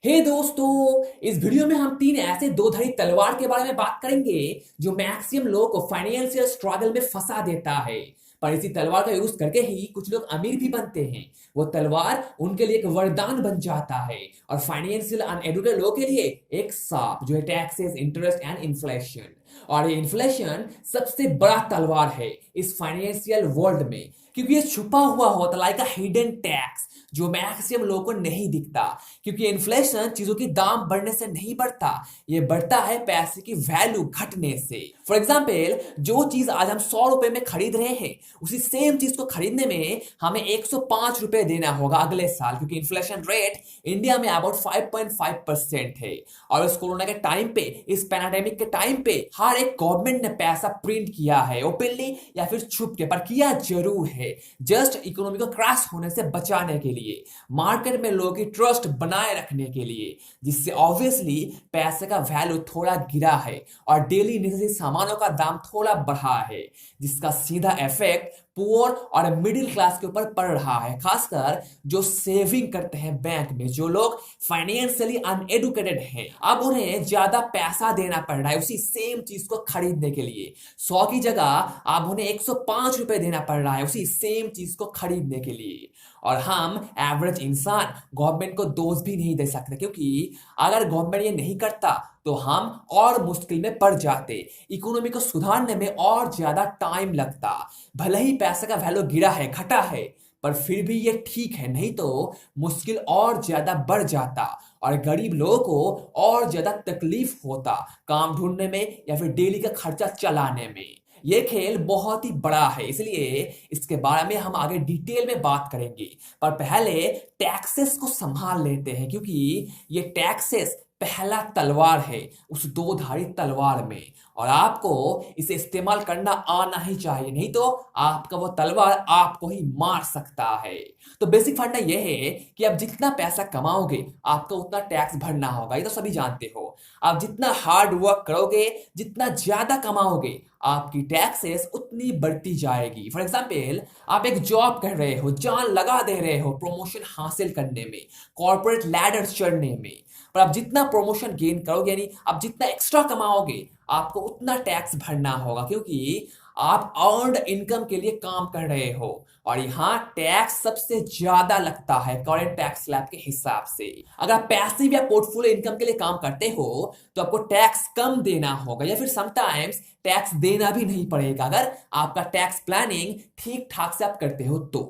हे दोस्तों, इस वीडियो में हम तीन ऐसे दो धारी तलवार के बारे में बात करेंगे जो मैक्सिमम लोगों को फाइनेंशियल स्ट्रगल में फंसा देता है। पर इसी तलवार का यूज करके ही कुछ लोग अमीर भी बनते हैं। वो तलवार उनके लिए एक वरदान बन जाता है और फाइनेंशियल अनएडुकेटेड लोगों के लिए एक सांप जो है टैक्सेस, इंटरेस्ट एंड इन्फ्लेशन। और ये इन्फ्लेशन सबसे बड़ा तलवार है इस फाइनेंशियल वर्ल्ड में, क्योंकि ये छुपा हुआ होता है लाइक अ हिडन टैक्स जो मैक्सिमम लोगों को नहीं दिखता। क्योंकि इन्फ्लेशन चीजों की दाम बढ़ने से नहीं बढ़ता, ये बढ़ता है पैसे की वैल्यू घटने से। फॉर एग्जाम्पल, जो चीज आज हम 100 रुपए में खरीद रहे हैं, उसी सेम चीज को खरीदने में हमें 105 रुपए देना होगा अगले साल, क्योंकि इन्फ्लेशन रेट इंडिया में अबाउट 5.5% है। और इस कोरोना के टाइम पे, इस पैनाडेमिक के टाइम पे हर एक गवर्नमेंट ने पैसा प्रिंट किया है, ओपनली या फिर छुप के, पर किया जरूर है, जस्ट इकोनॉमी को क्रैश होने से बचाने के लिए, मार्केट में लोगों की ट्रस्ट बनाए रखने के लिए, जिससे ऑब्वियसली पैसे का वैल्यू थोड़ा गिरा है और डेली नेसेसरी सामानों का दाम थोड़ा बढ़ा है, जिसका सीधा इफेक्ट पुअर और मिडिल क्लास के ऊपर पड़ रहा है, खासकर जो सेविंग करते हैं बैंक में, जो लोग फाइनेंशियली अनएडुकेटेड हैं। अब उन्हें ज्यादा पैसा देना पड़ रहा है उसी सेम चीज को खरीदने के लिए। 100 की जगह अब उन्हें 105 रुपए देना पड़ रहा है उसी सेम चीज को खरीदने के लिए। और हम एवरेज इंसान गवर्नमेंट को दोष भी नहीं दे सकते, क्योंकि अगर गवर्नमेंट ये नहीं करता तो हम और मुश्किल में पड़ जाते, इकोनॉमी को सुधारने में और ज्यादा टाइम लगता। भले ही पैसे का वैल्यू गिरा है, घटा है, पर फिर भी ये ठीक है, नहीं तो मुश्किल और ज्यादा बढ़ जाता और गरीब लोगों को और ज्यादा तकलीफ होता काम ढूंढने में या फिर डेली का खर्चा चलाने में। ये खेल बहुत ही बड़ा है, इसलिए इसके बारे में हम आगे डिटेल में बात करेंगे। पर पहले टैक्सेस को संभाल लेते हैं, क्योंकि ये टैक्सेस पहला तलवार है उस दो धारी तलवार में, और आपको इसे इस्तेमाल करना आना ही चाहिए, नहीं तो आपका वो तलवार आपको ही मार सकता है। तो बेसिक फंडा यह है कि आप जितना पैसा कमाओगे आपको उतना टैक्स भरना होगा, ये तो सभी जानते हो। आप जितना हार्ड वर्क करोगे, जितना ज्यादा कमाओगे, आपकी टैक्सेस उतनी बढ़ती जाएगी। फॉर एग्जाम्पल, आप एक जॉब कर रहे हो, जान लगा दे रहे हो प्रमोशन हासिल करने में, कॉर्पोरेट लैडर चढ़ने में, पर आप जितना प्रमोशन गेन करोगे, यानी आप जितना एक्स्ट्रा कमाओगे, आपको उतना टैक्स भरना होगा, क्योंकि आप अर्न्ड इनकम के लिए काम कर रहे हो और यहाँ टैक्स सबसे ज्यादा लगता है करंट टैक्स स्लैब के हिसाब से। अगर आप पैसिव या पोर्टफोलियो इनकम के लिए काम करते हो तो आपको टैक्स कम देना होगा, या फिर समटाइम्स टैक्स देना भी नहीं पड़ेगा अगर आपका टैक्स प्लानिंग ठीक ठाक से आप करते हो तो।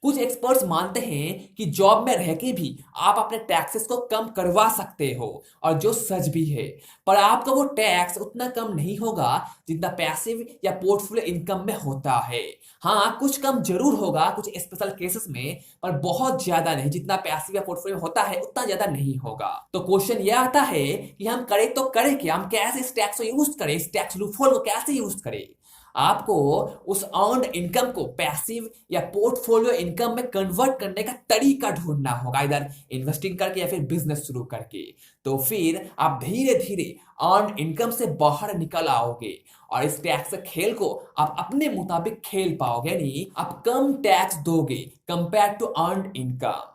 कुछ एक्सपर्ट्स मानते हैं कि जॉब में रह के भी आप अपने टैक्सेस को कम करवा सकते हो, और जो सच भी है, पर आपका वो टैक्स उतना कम नहीं होगा जितना पैसिव या पोर्टफोलियो इनकम में होता है। हाँ, कुछ कम जरूर होगा कुछ स्पेशल केसेस में, पर बहुत ज्यादा नहीं, जितना पैसिव या पोर्टफोलियो में होता है उतना ज्यादा नहीं होगा। तो क्वेश्चन ये आता है कि हम करें तो करें क्या, हम कैसे इस टैक्स को यूज करें, इस टैक्स लूपहोल को कैसे यूज करें। आपको उस अर्न्ड इनकम को पैसिव या पोर्टफोलियो इनकम में कन्वर्ट करने का तरीका ढूंढना होगा, इधर इन्वेस्टिंग करके या फिर बिजनेस शुरू करके। तो फिर आप धीरे धीरे अर्न इनकम से बाहर निकल आओगे और इस टैक्स खेल को आप अपने मुताबिक खेल पाओगे, यानी आप कम टैक्स दोगे कंपेयर टू अर्न इनकम।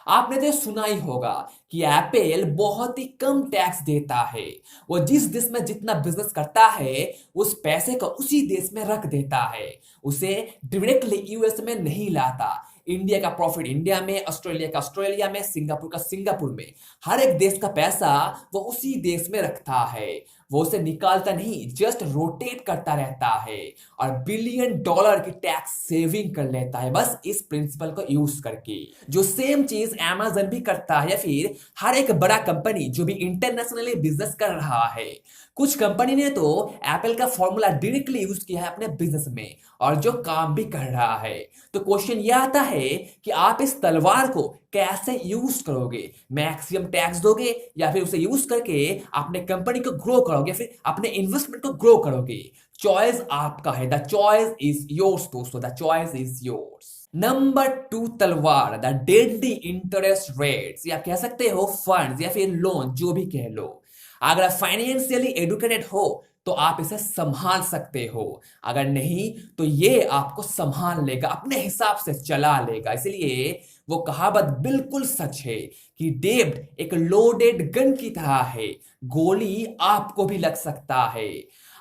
आपने तो सुना ही होगा कि एप्पल बहुत ही कम टैक्स देता है। वो जिस देश में जितना बिजनेस करता है उस पैसे को उसी देश में रख देता है, उसे डायरेक्टली यूएस में नहीं लाता। इंडिया का प्रॉफिट इंडिया में, ऑस्ट्रेलिया का ऑस्ट्रेलिया में, सिंगापुर का सिंगापुर में, हर एक देश का पैसा वो उसी देश में रखता है। वो उसे निकालता नहीं, जस्ट रोटेट करता रहता है और बिलियन डॉलर की टैक्स सेविंग कर लेता है, बस इस प्रिंसिपल को यूज करके। जो सेम चीज अमेजन भी करता है, या फिर हर एक बड़ा कंपनी जो भी इंटरनेशनली बिजनेस कर रहा है। कुछ कंपनी ने तो एप्पल का फॉर्मूला डायरेक्टली यूज किया है अपने बिजनेस में और जो काम भी कर रहा है। तो क्वेश्चन यह आता है कि आप इस तलवार को कैसे यूज करोगे, मैक्सिमम टैक्स दोगे या फिर उसे यूज करके अपने कंपनी को ग्रो करोगे, फिर अपने इन्वेस्टमेंट को ग्रो करोगे। चॉइस आपका है, द चॉइस इज योर्स दोस्तों, the choice is yours. Number 2 तलवार, द डेडली इंटरेस्ट रेट्स, या कह सकते हो फंड्स या फिर लोन, जो भी कह लो। अगर आप फाइनेंशियली एडुकेटेड हो तो आप इसे संभाल सकते हो, अगर नहीं तो ये आपको संभाल लेगा, अपने हिसाब से चला लेगा। इसलिए वो कहावत बिल्कुल सच है कि डेब्ट एक लोडेड गन की तरह है, गोली आपको भी लग सकता है।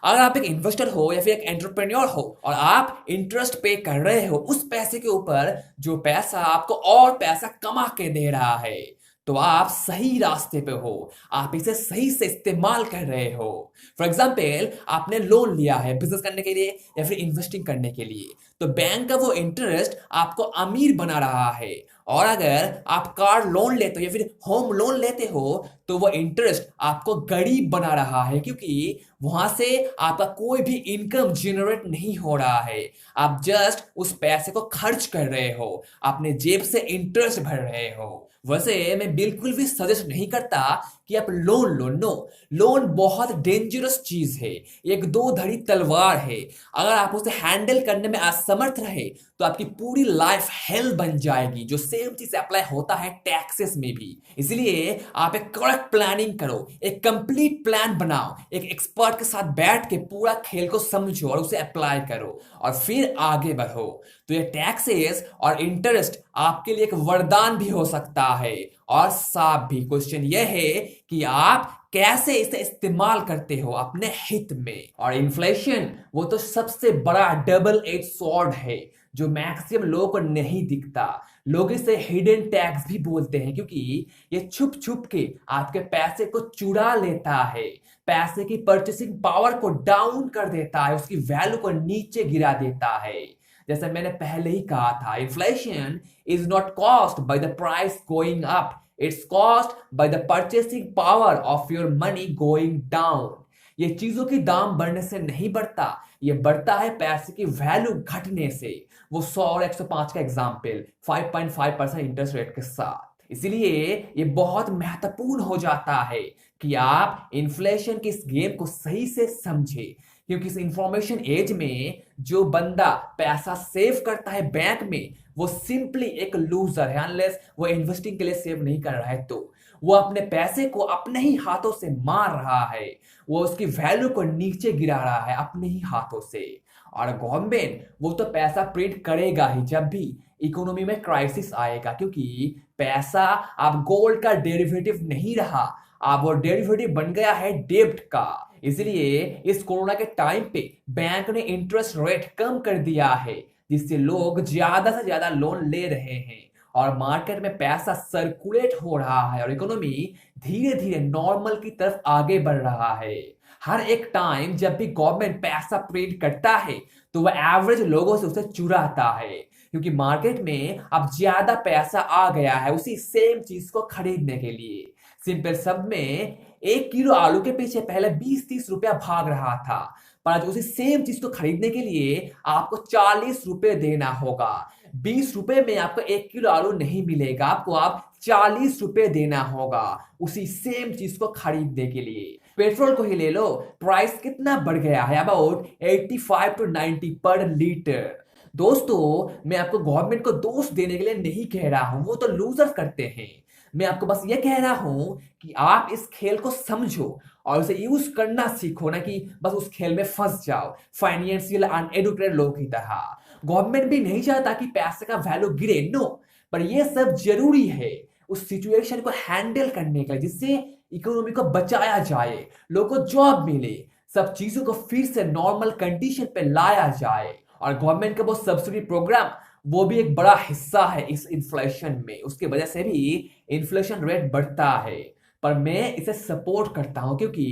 अगर आप एक इन्वेस्टर हो या फिर एक एंटरप्रेन्योर हो और आप इंटरेस्ट पे कर रहे हो उस पैसे के ऊपर जो पैसा आपको और पैसा कमा के दे रहा है, तो आप सही रास्ते पे हो, आप इसे सही से इस्तेमाल कर रहे हो। फॉर एग्जाम्पल, आपने लोन लिया है बिजनेस करने के लिए या फिर इन्वेस्टिंग करने के लिए, तो बैंक का वो इंटरेस्ट आपको अमीर बना रहा है। और अगर आप कार लोन लेते हो या फिर होम लोन लेते हो तो वो इंटरेस्ट आपको गरीब बना रहा है, क्योंकि वहां से आपका कोई भी इनकम जनरेट नहीं हो रहा है। आप जस्ट उस पैसे को खर्च कर रहे हो, अपने जेब से इंटरेस्ट भर रहे हो। वैसे मैं बिल्कुल भी सजेस्ट नहीं करता कि आप लोन लो, नो। लोन बहुत डेंजरस चीज है, एक दो धड़ी तलवार है। अगर आप उसे हैंडल करने में असमर्थ रहे तो आपकी पूरी लाइफ हेल बन जाएगी। जो सेम चीज अप्लाई होता है टैक्सेस में भी। इसलिए आप एक करेक्ट प्लानिंग करो, एक कंप्लीट प्लान बनाओ, एक एक्सपर्ट के साथ बैठ के पूरा खेल को समझो और उसे अप्लाई करो और फिर आगे बढ़ो। तो ये टैक्सेस और इंटरेस्ट आपके लिए एक वरदान भी हो सकता है और साफ भी। क्वेश्चन यह है कि आप कैसे इसे इस्तेमाल करते हो अपने हित में। और इन्फ्लेशन वो तो सबसे बड़ा डबल एज स्वॉर्ड है जो मैक्सिमम लोगों को नहीं दिखता। लोग इसे हिडन टैक्स भी बोलते हैं, क्योंकि ये छुप छुप के आपके पैसे को चुरा लेता है, पैसे की परचेसिंग पावर को डाउन कर देता है, उसकी वैल्यू को नीचे गिरा देता है। जैसे मैंने पहले ही कहा था, inflation is not caused by the price going up, it's caused by the purchasing power of your money going down. ये चीजों की दाम बढ़ने से नहीं बढ़ता, ये बढ़ता है पैसे की वैल्यू घटने से। वो 100 और 105 का एग्जाम्पल 5.5% इंटरेस्ट रेट के साथ। इसलिए ये बहुत महत्वपूर्ण हो जाता है कि आप इन्फ्लेशन की इस गेम को सही से समझे, क्योंकि इस इंफॉर्मेशन एज में जो बंदा पैसा सेव करता है बैंक में वो सिंपली एक लूजर है, अनलेस वो इन्वेस्टिंग के लिए सेव नहीं कर रहा है। तो वो अपने पैसे को अपने ही हाथों से मार रहा है, वो उसकी वैल्यू को नीचे गिरा रहा है अपने ही हाथों से। और गवर्नमेंट वो तो पैसा प्रिंट करेगा ही जब भी इकोनॉमी में क्राइसिस आएगा, क्योंकि पैसा अब गोल्ड का डेरिवेटिव नहीं रहा, अब वो डेरिवेटिव बन गया है डेब्ट का। इसलिए इस कोरोना के टाइम पे बैंक ने इंटरेस्ट रेट कम कर दिया है, जिससे लोग ज्यादा से ज्यादा लोन ले रहे हैं और मार्केट में पैसा सर्कुलेट हो रहा है और इकोनॉमी धीरे धीरे नॉर्मल की तरफ आगे बढ़ रहा है। हर एक टाइम जब भी गवर्नमेंट पैसा प्रिंट करता है तो वह एवरेज लोगों से उसे चुराता है, क्योंकि मार्केट में अब ज्यादा पैसा आ गया है उसी सेम चीज को खरीदने के लिए। सिंपल शब्द में 1 किलो आलू के पीछे पहले 20-30 रुपया भाग रहा था, पर आज उसी सेम चीज को खरीदने के लिए आपको 40 रुपए देना होगा। 20 रुपए में आपको 1 किलो आलू नहीं मिलेगा, आपको आप 40 रुपए देना होगा उसी सेम चीज को खरीदने के लिए। पेट्रोल को ही ले लो, प्राइस कितना बढ़ गया है, अबाउट 85 to 90 पर लीटर। दोस्तों, मैं आपको गवर्नमेंट को दोष देने के लिए नहीं कह रहा हूं, वो तो लूजर करते हैं। मैं आपको बस ये कह रहा हूं कि आप इस खेल को समझो और उसे यूज करना सीखो, ना कि बस उस खेल में फंस जाओ फाइनेंशियल अनएडुकेटेड लोगों की तरह। गवर्नमेंट भी नहीं चाहता कि पैसे का वैल्यू गिरे, नो, पर यह सब जरूरी है उस सिचुएशन को हैंडल करने के लिए, जिससे इकोनॉमी को बचाया जाए, लोगों को जॉब मिले, सब चीजों को फिर से नॉर्मल कंडीशन पे लाया जाए। और गवर्नमेंट का वो सब्सिडी प्रोग्राम वो भी एक बड़ा हिस्सा है इस इन्फ्लेशन में, उसके वजह से भी इन्फ्लेशन रेट बढ़ता है। पर मैं इसे सपोर्ट करता हूं, क्योंकि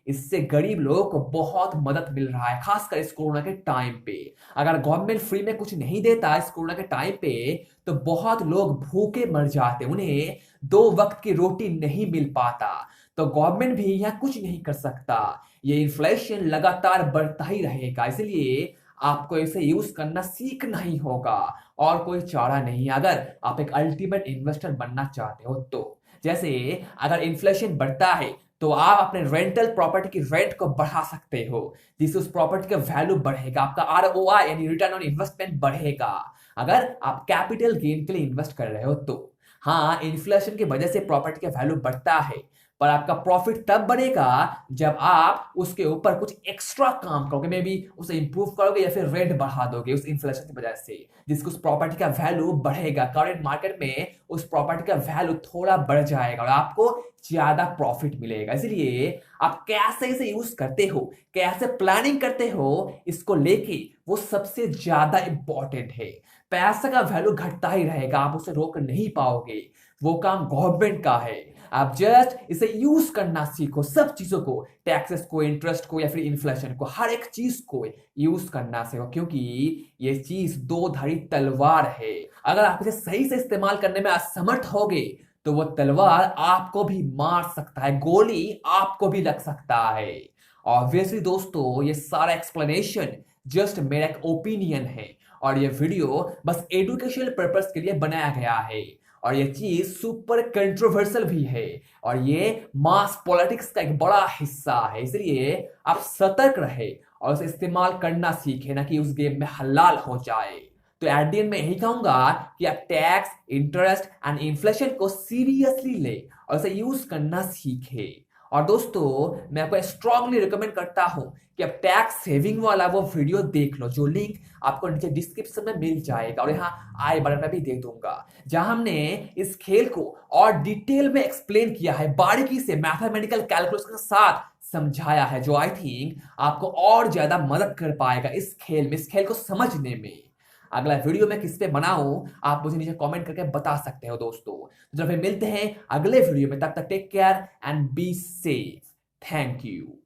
इससे गरीब लोगों को बहुत मदद मिल रहा है, खासकर इस कोरोना के टाइम पे। अगर गवर्नमेंट फ्री में कुछ नहीं देता इस कोरोना के टाइम पे तो बहुत लोग भूखे मर जाते, उन्हें 2 वक्त की रोटी नहीं मिल पाता। तो गवर्नमेंट भी यहाँ कुछ नहीं कर सकता, ये इन्फ्लेशन लगातार बढ़ता ही रहेगा। इसलिए आपको इसे यूज करना सीखना ही होगा और कोई चारा नहीं, अगर आप एक अल्टीमेट इन्वेस्टर बनना चाहते हो तो। जैसे अगर इन्फ्लेशन बढ़ता है तो आप अपने रेंटल प्रॉपर्टी की रेंट को बढ़ा सकते हो, जिससे उस प्रॉपर्टी का वैल्यू बढ़ेगा, आपका आरओआई यानी रिटर्न ऑन इन्वेस्टमेंट बढ़ेगा, अगर आप कैपिटल गेन के लिए इन्वेस्ट कर रहे हो तो। हाँ, इन्फ्लेशन की वजह से प्रॉपर्टी का वैल्यू बढ़ता है, पर आपका प्रॉफिट तब बनेगा जब आप उसके ऊपर कुछ एक्स्ट्रा काम करोगे, मे बी उसे इंप्रूव करोगे या फिर रेंट बढ़ा दोगे उस इन्फ्लेशन की वजह से, जिसको उस प्रॉपर्टी का वैल्यू बढ़ेगा। करंट मार्केट में उस प्रॉपर्टी का वैल्यू थोड़ा बढ़ जाएगा और आपको ज्यादा प्रॉफिट मिलेगा। इसलिए आप कैसे इसे यूज करते हो, कैसे प्लानिंग करते हो, इसको लेके वो सबसे ज्यादा इंपॉर्टेंट है। पैसा का वैल्यू घटता ही रहेगा, आप उसे रोक नहीं पाओगे, वो काम गवर्नमेंट का है। आप जस्ट इसे यूज करना सीखो, सब चीजों को, टैक्सेस को, इंटरेस्ट को या फिर इन्फ्लेशन को, हर एक चीज को यूज करना सीखो, क्योंकि ये चीज दो धारी तलवार है। अगर आप इसे सही से इस्तेमाल करने में असमर्थ होगे तो वो तलवार आपको भी मार सकता है, गोली आपको भी लग सकता है। ऑब्वियसली दोस्तों, ये सारा एक्सप्लेनेशन जस्ट मेरा एक ओपिनियन है और ये वीडियो बस एजुकेशनल पर्पस के लिए बनाया गया है और ये चीज सुपर कंट्रोवर्शियल भी है और ये मास पॉलिटिक्स का एक बड़ा हिस्सा है। इसलिए आप सतर्क रहे और उसे इस्तेमाल करना सीखें, ना कि उस गेम में हलाल हो जाए। तो एट द एंड में यही कहूंगा कि आप टैक्स, इंटरेस्ट एंड इन्फ्लेशन को सीरियसली ले और उसे यूज करना सीखे। और दोस्तों, मैं आपको स्ट्रांगली रिकमेंड करता हूं कि आप टैक्स सेविंग वाला वो वीडियो देख लो, जो लिंक आपको नीचे डिस्क्रिप्शन में मिल जाएगा और यहाँ आई बटन में भी दे दूंगा, जहां हमने इस खेल को और डिटेल में एक्सप्लेन किया है, बारीकी से मैथमेटिकल कैलकुलस के साथ समझाया है, जो आई थिंक आपको और ज्यादा मदद कर पाएगा इस खेल को समझने में। अगला वीडियो मैं किस पे बनाऊं आप मुझे नीचे कमेंट करके बता सकते हो दोस्तों। तो फिर मिलते हैं अगले वीडियो में, तब तक take care and be safe. Thank you.